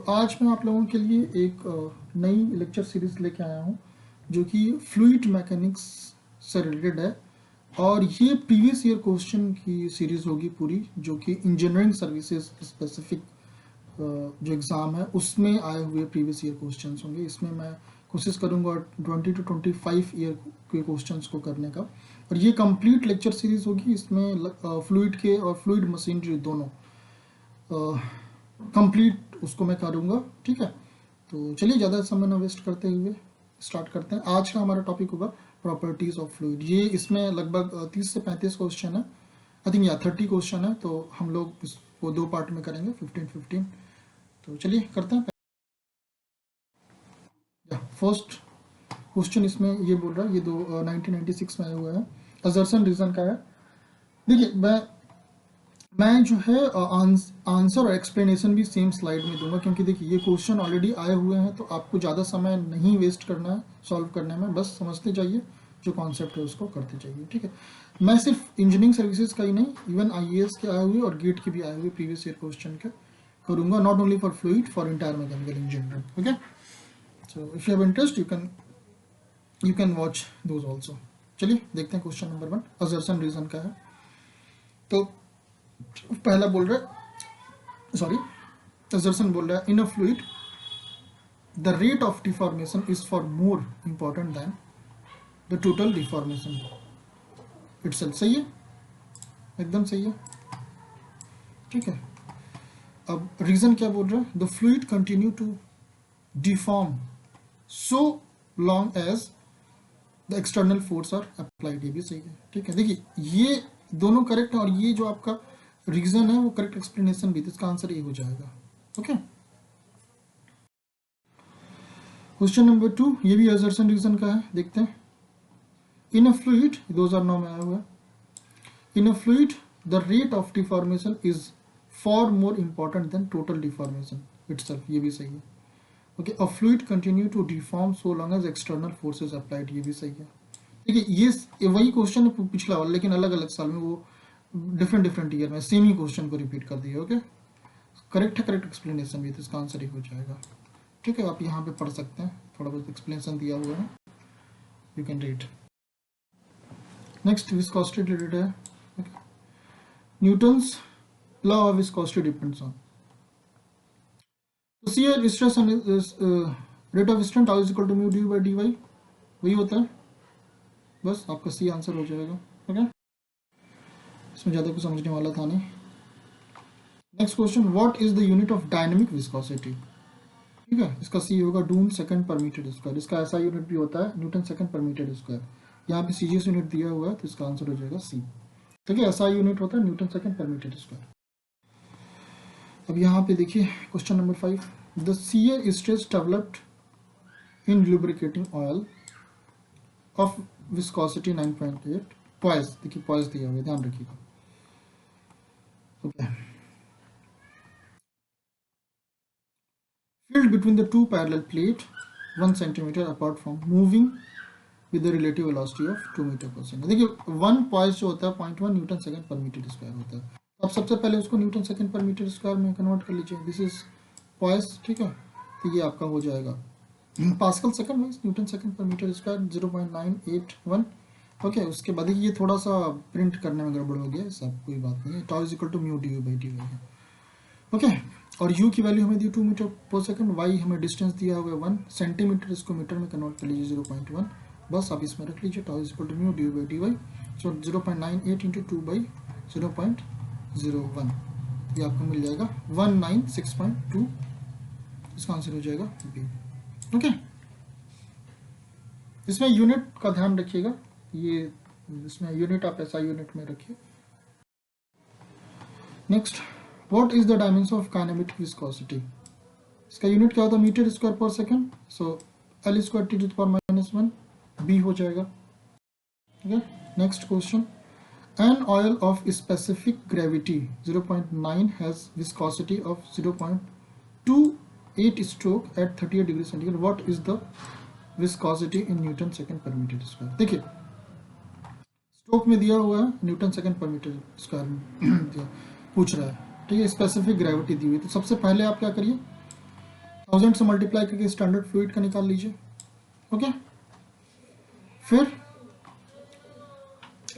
आज मैं आप लोगों के लिए एक नई लेक्चर सीरीज लेके आया हूँ जो कि फ्लूइड मैकेनिक्स से रिलेटेड है और ये प्रीवियस ईयर क्वेश्चन की सीरीज होगी पूरी, जो कि इंजीनियरिंग सर्विसेज स्पेसिफिक जो एग्ज़ाम है उसमें आए हुए प्रीवियस ईयर क्वेश्चंस होंगे। इसमें मैं कोशिश करूँगा 20 to 25 ईयर के क्वेश्चंस को करने का, और ये कंप्लीट लेक्चर सीरीज होगी। इसमें फ्लूइड के और फ्लूइड मशीनरी दोनों कंप्लीट उसको मैं करूँगा, ठीक है। तो चलिए ज़्यादा समय न वेस्ट करते हुए स्टार्ट करते हैं। आज का हमारा टॉपिक होगा प्रॉपर्टीज़ ऑफ फ्लूइड। ये इसमें लगभग 30 से 35 क्वेश्चन है, आई थिंक या 30 क्वेश्चन है, तो हम लोग इसको दो पार्ट में करेंगे, 15-15। तो चलिए करते हैं। फर्स्ट क्वेश्चन इसमें ये बोल रहा है, ये 1996 में आया हुआ है, असर्शन रीजन का है। देखिए मैं जो है आंसर और एक्सप्लेनेशन भी सेम स्लाइड में दूंगा, क्योंकि देखिए ये क्वेश्चन ऑलरेडी आए हुए हैं, तो आपको ज़्यादा समय नहीं वेस्ट करना है सॉल्व करने में, बस समझते जाइए, जो कॉन्सेप्ट है उसको करते जाइए, ठीक है। मैं सिर्फ इंजीनियरिंग सर्विसेज का ही नहीं, इवन IAS के आए हुए और गेट के भी आए हुए प्रीवियस ईयर क्वेश्चन के करूँगा, not only for fluid, for entire mechanical engineering, okay. So if you have interest you can watch those also. चलिए देखते हैं क्वेश्चन नंबर 1 असर्शन रीजन का है। तो पहला बोल रहा है, सॉरी, असर्शन बोल रहा है, in a fluid the rate of deformation is far more important than the total deformation itself. सही है, एकदम सही है, ठीक है। अब रीजन क्या बोल रहा है, the fluid continue to deform so long as the external force are applied. ये भी सही है, ठीक है। देखिए ये दोनों करेक्ट है, और ये जो आपका रीजन है वो करेक्ट एक्सप्लेनेशन भी, इसका आंसर ये हो जाएगा, ओके। क्वेश्चन नंबर 2, ये भी असर्शन रीजन का है, देखते हैं। इन अ फ्लूइड, 2009 में आया हुआ है, in a fluid the rate of deformation is far more important than total deformation itself. ये भी सही है, okay. A fluid continue to deform so long as external forces applied. ये भी सही है। देखिए ये वही क्वेश्चन है पिछला वाला, लेकिन अलग अलग साल में, वो डिफरेंट ईयर में सेम ही क्वेश्चन को रिपीट कर दिया, ओके। करेक्ट है, करेक्ट एक्सप्लेनेशन भी, तो इसका आंसर ही हो जाएगा, ठीक है। आप यहाँ पे पढ़ सकते हैं, थोड़ा बहुत एक्सप्लेनेशन दिया हुआ है, you can read. Next viscosity related है, okay. Newton's law of viscosity depends on, तो shear stress rate of strain tau is equal to mu d by d y, वही होता है, बस आपका सी आंसर हो जाएगा, ओके। इसमें ज़्यादा कुछ समझने वाला था नहीं। Next question, what is the unit of dynamic viscosity, ठीक है। इसका सी होगा डून सेकंड पर मीटर स्क्वायर। इसका ऐसा यूनिट भी होता है न्यूटन सेकंड पर मीटर स्क्वायर। यहाँ पे सीजीएस यूनिट दिया हुआ है, तो इसका आंसर हो जाएगा सी, ठीक है। ऐसा यूनिट होता है न्यूटन सेकंड पर मीटर स्क्वायर। अब यहाँ पे देखिए question number 5, the shear stress developed in lubricating oil of viscosity 9.8 poise. देखिए पॉइज दिया हुआ है, ध्यान रखिएगा, okay. Filled between the two parallel plate 1 centimeter apart from moving with the relative velocity of 2 metre पर सेकंड। देखिए 1 poise जो होता है 0.1 न्यूटन सेकंड पर मीटर स्क्वायर होता है। अब सबसे पहले उसको न्यूटन सेकंड पर मीटर स्क्वायर में कन्वर्ट कर लीजिए, दिस इज पॉइज, ठीक है। तो ये आपका हो जाएगा पास्कल सेकंड में न्यूटन सेकंड पर मीटर स्क्वायर 0.981, ओके। उसके बाद ये थोड़ा सा प्रिंट करने में गड़बड़ हो गया, सब कोई बात नहीं है। Tau is equal to mu d by d y है, ओके। और u की वैल्यू हमें दी 2 मीटर पर सेकंड, y हमें डिस्टेंस दिया हुआ है 1 सेंटीमीटर, इसको मीटर में कन्वर्ट कर लीजिए 0.1, बस आप इसमें रख लीजिए tau is equal to mu d by d y. So 0.98 into 2 by 0.01, ये आपको मिल जाएगा 196.2, इसका आंसर हो जाएगा बी, ओके। इसमें यूनिट का ध्यान रखिएगा, ये इसमें यूनिट आप ऐसा यूनिट में रखिए। Next, What is the dimension of kinematic viscosity? इसका यूनिट क्या होता है मीटर स्क्वायर पर second, so L square T to the power -1, B हो जाएगा, okay. Next question, an oil of specific gravity 0.9 has viscosity of 0.28 stroke at 38 degree centigrade, what is the viscosity in newton second पर metre square. देखिए stroke में दिया हुआ है newton second पर metre square पूछ रहा है, ठीक है। स्पेसिफिक ग्रेविटी दी हुई, तो सबसे पहले आप क्या करिए, 1000 से मल्टीप्लाई करके स्टैंडर्ड फ्लूइड का निकाल लीजिए। ओके, फिर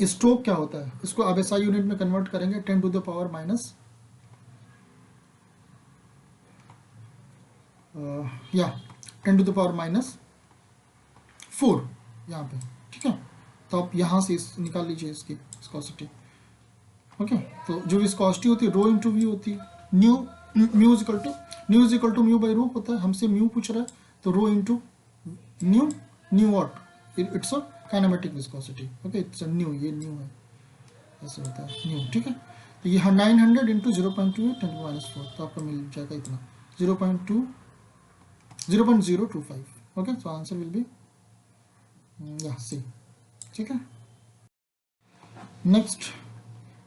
स्ट्रोक क्या होता है, इसको आप एसआई यूनिट में कन्वर्ट करेंगे 10 टू द पावर माइनस या 10 टू द पावर माइनस 4 यहाँ पे, ठीक है। तो आप यहाँ से निकाल लीजिए इसकी विस्कोसिटी। ओके, तो जो विस्कोसिटी होती है रो इंटू वी होती है, mu is equal to mu by rho होता है, हमसे म्यू पूछ रहा है तो rho into nu what, it's a kinematic viscosity. Okay, it's a nu, ये न्यू है, ऐसे होता है न्यू, ठीक है। तो ये 900 इंटू 0.28 10 माइनस 4, तो आपको मिल जाएगा इतना 0.025। Okay, so answer will be c, ठीक है। Next,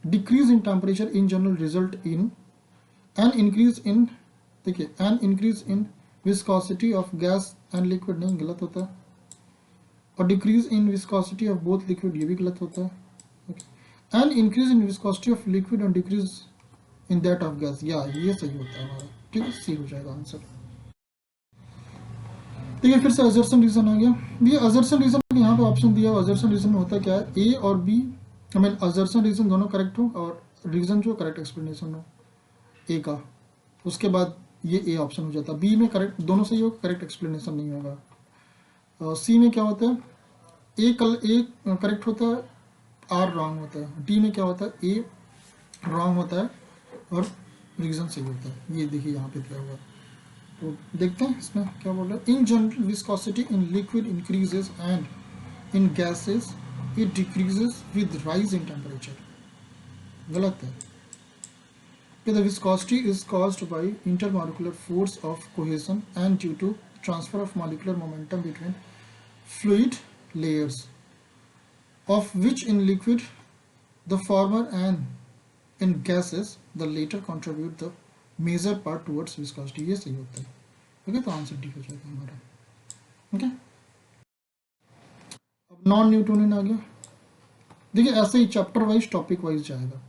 decrease in temperature in general result in an increase in, देखिए an increase in viscosity of gas and liquid, नहीं गलत होता है, और decrease in viscosity of both liquid, ये भी गलत होता है। Okay, an increase in viscosity of liquid and decrease in that of gas, या ये सही होता है हमारा, ठीक है, सी हो जाएगा आंसर। ठीक है, फिर से असर्शन रीजन आ गया। ये असर्शन रीजन यहाँ पे ऑप्शन दिया हुआ, असर्शन रीजन में होता क्या है, ए और B, I mean assertion reason दोनों करेक्ट हो और रीजन जो करेक्ट एक्सप्लेनेशन हो ए का, उसके बाद ये ए ऑप्शन हो जाता है। बी में करेक्ट दोनों सही होगा, करेक्ट एक्सप्लेनेशन नहीं होगा। सी में क्या होता है, ए करेक्ट होता है, आर रॉन्ग होता है। डी में क्या होता है, ए रॉन्ग होता है और रीजन सही होता है। ये देखिए यहाँ पे दिया हुआ है, तो देखते हैं इसमें क्या बोल रहा है। In general viscosity in liquid increases and in gases it decreases with rise in temperature, गलत है। The viscosity is caused by intermolecular force of cohesion and due to transfer of molecular momentum between fluid layers, of which in liquid the former and in gases the later contribute the major part towards viscosity। ये सही होता है। Okay, तो answer D हो जाएगा हमारा। Okay, अब non Newtonian आ गया। देखिए ऐसे ही चैप्टर वाइज टॉपिक वाइज जाएगा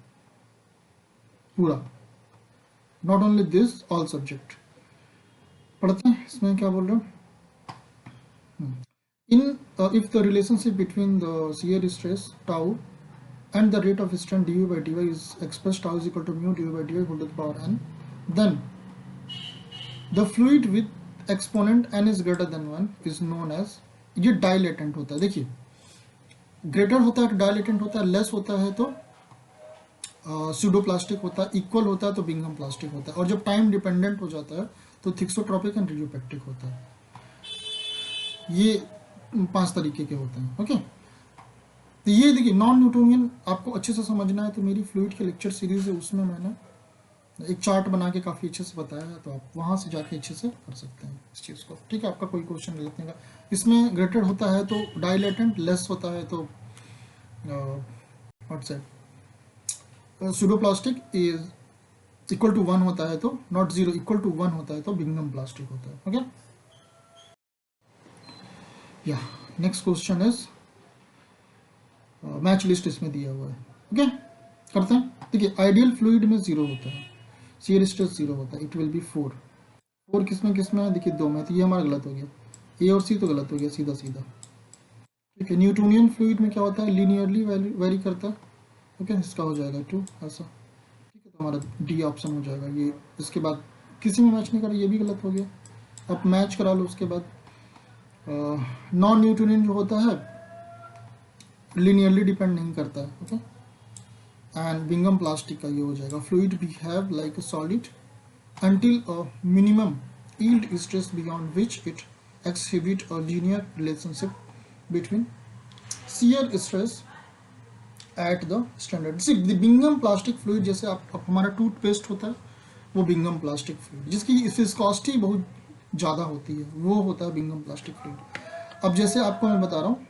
पूरा, not only this, all subject. पढ़ते हैं इसमें क्या बोल रहे हो। In if the relationship between the shear stress tau and the rate of strain du by dy is expressed tau is equal to mu du by dy whole to the power n, then the fluid with exponent n is greater than 1 is known as, ये dilatant होता है। देखिए greater होता है तो dilatant होता है, less होता है तो pseudoप्लास्टिक होता है, इक्वल होता है तो बिंघम प्लास्टिक होता है, और जब टाइम डिपेंडेंट हो जाता है तो थिक्सोट्रोपिक एंड रिजियोपेक्टिक होता है। ये 5 तरीके के होते हैं। ओके, तो ये देखिए नॉन न्यूटोनियन आपको अच्छे से समझना है तो मेरी फ्लूइड के लेक्चर सीरीज है, उसमें मैंने एक चार्ट बना के काफ़ी अच्छे से बताया है, तो आप वहाँ से जाके अच्छे से कर सकते हैं इस चीज़ को। ठीक है, आपका कोई क्वेश्चन गलत नहीं होगा। इसमें ग्रेटर होता है तो डायलेटेंट, लेस होता है तो WhatsApp pseudoplastic is equal to 1 होता है तो नॉट 0, इक्वल टू 1 होता है तो बिंघम प्लास्टिक होता है। ओके, या next question is match list इसमें दिया हुआ है। ओके, करते हैं। देखिए आइडियल फ्लूइड में 0 होता है, शियर स्ट्रेस 0 होता है, इट विल बी 4 किसमें है, देखिए 2 में, तो ये हमारा गलत हो गया, ए और सी तो गलत हो गया सीधा सीधा। ठीक है, न्यूटोनियन फ्लूइड में क्या होता है, लीनियरली वेरी करता है। ओके, इसका हो जाएगा 2 ऐसा। ठीक है, तो हमारा डी ऑप्शन हो जाएगा। ये इसके बाद किसी में मैच नहीं करा, ये भी गलत हो गया। अब मैच करा लो। उसके बाद नॉन न्यूटोनियन जो होता है लीनियरली डिपेंड नहीं करता है। ओके, एंड बिंघम प्लास्टिक का ये हो जाएगा, fluid behave like a solid until a minimum yield stress beyond which it exhibit a linear relationship between shear stress at the standard। See, the Bingham plastic fluid, जैसे आप हमारा toothpaste होता है वो बिंघम प्लास्टिक फ्लूइड, जिसकी viscosity बहुत ज़्यादा होती है, वो होता है बिंघम प्लास्टिक फ्लूइड। अब जैसे आपको मैं बता रहा हूँ,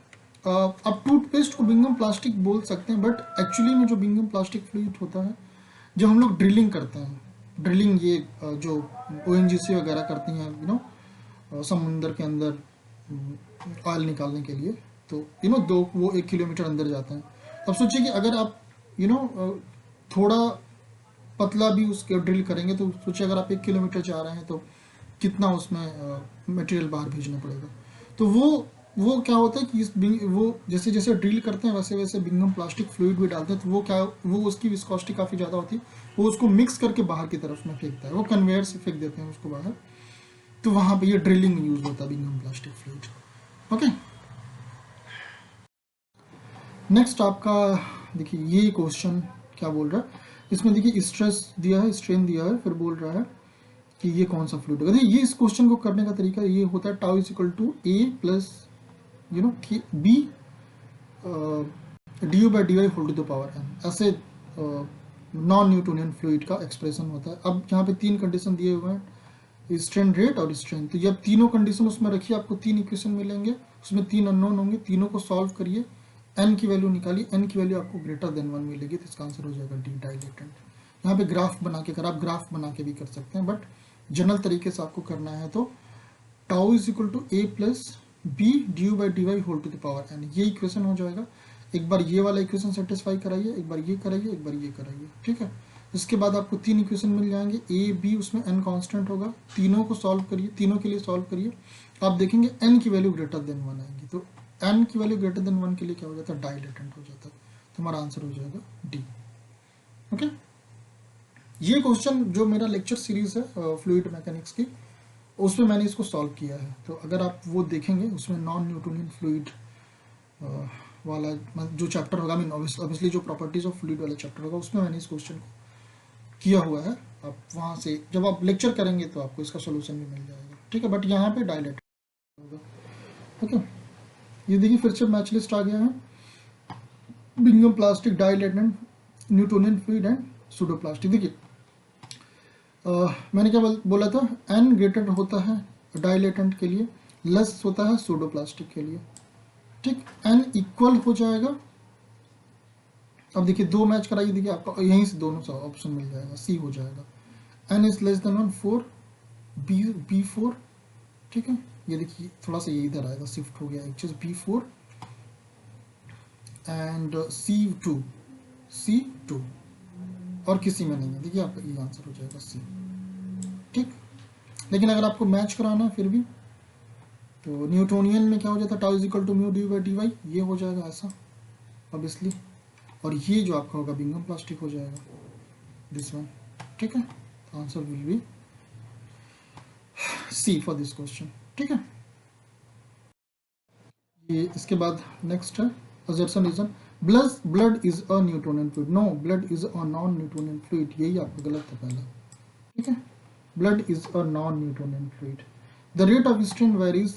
अब टूथपेस्ट को बिंघम प्लास्टिक बोल सकते हैं, बट एक्चुअली में जो बिंघम प्लास्टिक फ्लूइड होता है, जब हम लोग ड्रिलिंग करते हैं, ड्रिलिंग ये जो ONGC वगैरह करती हैं, समुंदर के अंदर ऑयल निकालने के लिए, तो वो 1 किलोमीटर अंदर जाते हैं। अब सोचिए कि अगर आप थोड़ा पतला भी उसके ड्रिल करेंगे, तो सोचिए अगर आप 1 किलोमीटर जा रहे हैं तो कितना उसमें मटेरियल बाहर भेजना पड़ेगा। तो वो क्या होता है कि वो जैसे जैसे ड्रिल करते हैं वैसे वैसे बिंगम प्लास्टिक फ्लूइड भी डालते हैं, तो वो उसकी विस्कोसिटी काफ़ी ज़्यादा होती है, वो उसको मिक्स करके बाहर की तरफ में फेंकता है, वो कन्वेयर से फेंक देते हैं उसको बाहर। तो वहाँ पे ये ड्रिलिंग यूज होता है Bingham plastic fluid. Okay, next आपका देखिए ये क्वेश्चन क्या बोल रहा है, इसमें देखिए स्ट्रेस दिया है, स्ट्रेन दिया है, फिर बोल रहा है कि ये कौन सा फ्लूइड होगा। ये इस क्वेश्चन को करने का तरीका ये होता है, tau is equal to a plus b d u by d y whole to the power n, ऐसे नॉन न्यूटोनियन फ्लूइड का एक्सप्रेशन होता है। अब यहाँ पे तीन कंडीशन दिए हुए हैं, स्ट्रेन रेट और स्ट्रेन। तो जब तीनों कंडीशन उसमें रखिए, आपको तीन इक्वेशन मिलेंगे, उसमें तीन अननोन होंगे, तीनों को सॉल्व करिए, एन की वैल्यू निकालिए, एन की वैल्यू आपको ग्रेटर देन 1 मिलेगी, तो इसका आंसर हो जाएगा डी, डाइलेटेंट। यहाँ पे ग्राफ बना के, अगर आप ग्राफ बना के भी कर सकते हैं, बट जनरल तरीके से आपको करना है तो tau is equal to a plus b d u by d y whole to the power n, ये इक्वेशन हो जाएगा। एक बार ये वाला इक्वेशन सेटिस्फाई कराइए, एक बार ये कराइए, एक बार ये कराइए, ठीक है। इसके बाद आपको तीन इक्वेशन मिल जाएंगे, ए बी, उसमें एन कांस्टेंट होगा, तीनों को सॉल्व करिए, तीनों के लिए सॉल्व करिए, आप देखेंगे एन की वैल्यू ग्रेटर देन 1 आएगी। तो एन की वैल्यू ग्रेटर देन 1 के लिए क्या हो जाता है, डाइलेटेंट हो जाता है। तो हमारा आंसर हो जाएगा डी। ओके, ये क्वेश्चन जो मेरा लेक्चर सीरीज है फ्लूइड मैकेनिक्स की, उसमें मैंने इसको सॉल्व किया है। तो अगर आप वो देखेंगे, उसमें नॉन न्यूटोनियन फ्लूइड वाला जो चैप्टर होगा, मीन ऑब्वियसली जो प्रॉपर्टीज ऑफ फ्लूइड वाला चैप्टर होगा, उसमें मैंने इस क्वेश्चन को किया हुआ है। आप वहाँ से जब आप लेक्चर करेंगे तो आपको इसका सोल्यूशन भी मिल जाएगा, ठीक है। बट यहाँ पे डायलेट होगा। ओके, ये देखिए फिर से मैच लिस्ट आ गया है, Bingham plastic, dilatant, Newtonian fluid and pseudo plastic. देखिए मैंने क्या बोला था, एन ग्रेटर होता है डाइलेटेंट के लिए, लेस होता है सूडो प्लास्टिक के लिए, ठीक। एन इक्वल हो जाएगा, अब देखिए दो मैच कराइए, देखिए आपको यहीं से दोनों सा ऑप्शन मिल जाएगा, सी हो जाएगा। N is less than 1, 4, B 4, ठीक है। ये देखिए थोड़ा सा ये इधर आएगा, शिफ्ट हो गया एक चीज, बी 4 एंड सी 2 और किसी में नहीं है, देखिए आपका ये आंसर हो जाएगा सी, ठीक। लेकिन अगर आपको मैच कराना है फिर भी, तो न्यूटोनियन में क्या हो जाता है, tau is equal to mu d by d y, ये हो जाएगा ऐसा ऑब्वियसली, और ये जो आपका होगा बिंगम प्लास्टिक हो जाएगा दिस वन, ठीक है। Answer will be C for this question, ठीक है। ये इसके बाद नेक्स्ट है assertion reason, blood is a Newtonian fluid, no blood is a non Newtonian fluid, यही आपका गलत है पहला, ठीक है। Blood is a non Newtonian fluid, the rate of strain varies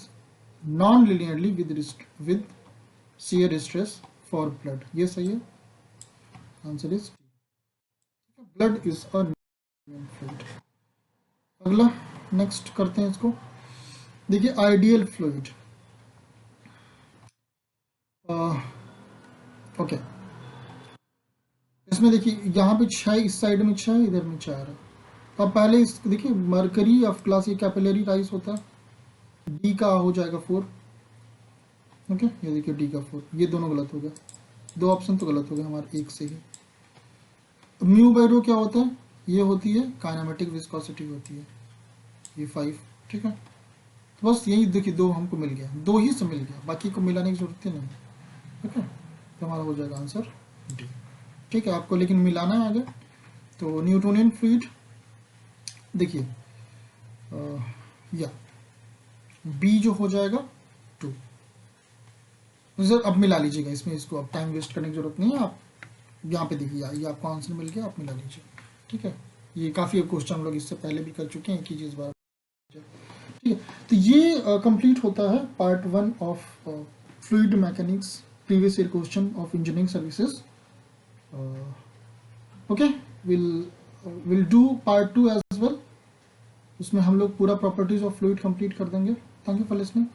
non linearly with shear stress for blood, ये सही है, answer is blood is a Newtonian fluid. अगला नेक्स्ट करते हैं इसको, देखिए आइडियल फ्लूइड, ओके, इसमें देखिए यहाँ पे 6, इस साइड में 6, इधर में 4 है। तो अब पहले इस देखिए मरकरी ऑफ क्लास, ये कैपिलरी राइस होता है, डी का हो जाएगा 4, ओके। ये देखिए डी का 4, ये दोनों गलत हो गया, दो ऑप्शन तो गलत हो गए हमारे एक से ही। म्यू बाई रो क्या होता है, ये होती है काइनेमेटिक विस्कोसिटी होती है, ये 5, ठीक है। तो बस यही देखिए दो हमको मिल गया, दो ही से मिल गया, बाकी को मिलाने की जरूरत ही नहीं, ठीक है। तो हमारा हो जाएगा आंसर डी, ठीक है। आपको लेकिन मिलाना है आगे, तो न्यूटोनियन फ्लूइड देखिए या बी जो हो जाएगा 2, तो सर अब मिला लीजिएगा इसमें, इसको अब टाइम वेस्ट करने की जरूरत नहीं है, आप यहाँ पे देखिए ये आपको आंसर मिल गया, आप मिला लीजिए, ठीक है। ये काफ़ी क्वेश्चन हम लोग इससे पहले भी कर चुके हैं, एक ही चीज़ बार, ठीक है। तो ये कंप्लीट होता है part 1 of fluid mechanics previous year question of engineering services. Okay, will do part 2 as well, उसमें हम लोग पूरा प्रॉपर्टीज ऑफ फ्लूइड कंप्लीट कर देंगे। Thank you for listening.